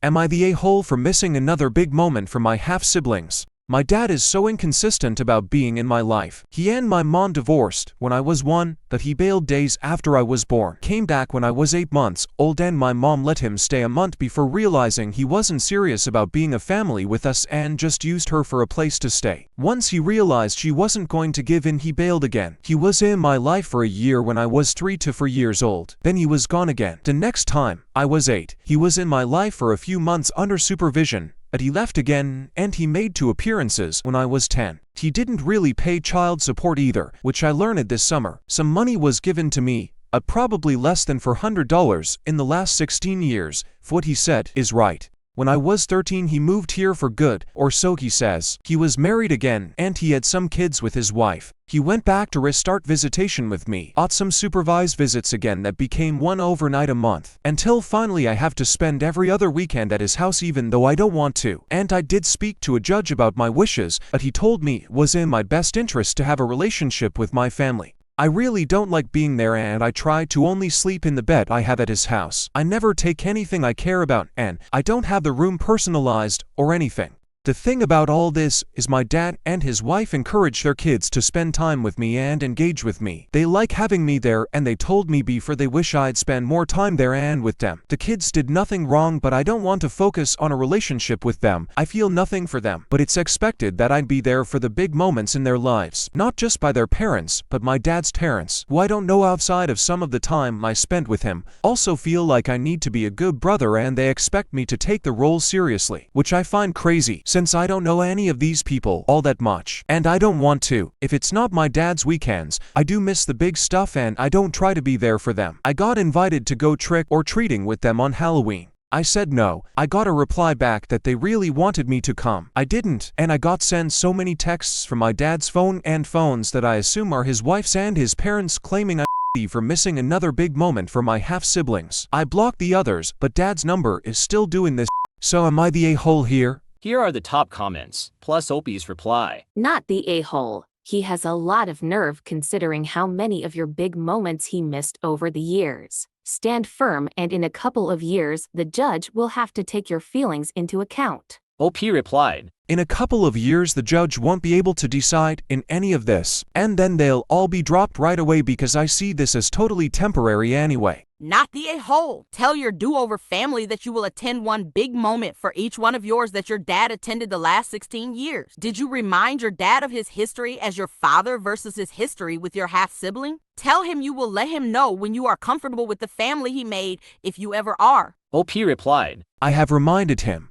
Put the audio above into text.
Am I the a-hole for missing another big moment from my half-siblings? My dad is so inconsistent about being in my life. He and my mom divorced when I was 1, that he bailed days after I was born, came back when I was 8 months old, and my mom let him stay a month before realizing he wasn't serious about being a family with us and just used her for a place to stay. Once he realized she wasn't going to give in, he bailed again. He was in my life for a year when I was 3 to 4 years old. Then he was gone again. The next time I was 8, he was in my life for a few months under supervision. But he left again, and he made 2 appearances when I was 10. He didn't really pay child support either, which I learned this summer. Some money was given to me, probably less than $400 in the last 16 years. What he said is right. When I was 13, he moved here for good, or so he says. He was married again, and he had some kids with his wife. He went back to restart visitation with me, got some supervised visits again that became 1 overnight a month, until finally I have to spend every other weekend at his house even though I don't want to. And I did speak to a judge about my wishes, but he told me it was in my best interest to have a relationship with my family. I really don't like being there, and I try to only sleep in the bed I have at his house. I never take anything I care about, and I don't have the room personalized or anything. The thing about all this is my dad and his wife encourage their kids to spend time with me and engage with me. They like having me there, and they told me before they wish I'd spend more time there and with them. The kids did nothing wrong, but I don't want to focus on a relationship with them. I feel nothing for them, but it's expected that I'd be there for the big moments in their lives, not just by their parents, but my dad's parents, who I don't know outside of some of the time I spent with him. Also feel like I need to be a good brother, and they expect me to take the role seriously, which I find crazy, since I don't know any of these people all that much, and I don't want to. If it's not my dad's weekends, I do miss the big stuff, and I don't try to be there for them. I got invited to go trick or treating with them on Halloween. I said no. I got a reply back that they really wanted me to come. I didn't, and I got sent so many texts from my dad's phone and phones that I assume are his wife's and his parents, claiming I'm for missing another big moment for my half-siblings. I blocked the others, but dad's number is still doing this. So am I the a-hole here? Here are the top comments, plus Opie's reply. Not the a-hole. He has a lot of nerve considering how many of your big moments he missed over the years. Stand firm, and in a couple of years, the judge will have to take your feelings into account. OP replied, in a couple of years the judge won't be able to decide in any of this, and then they'll all be dropped right away because I see this as totally temporary anyway. Not the a-hole. Tell your do-over family that you will attend one big moment for each one of yours that your dad attended the last 16 years. Did you remind your dad of his history as your father versus his history with your half-sibling? Tell him you will let him know when you are comfortable with the family he made, if you ever are. OP replied, I have reminded him.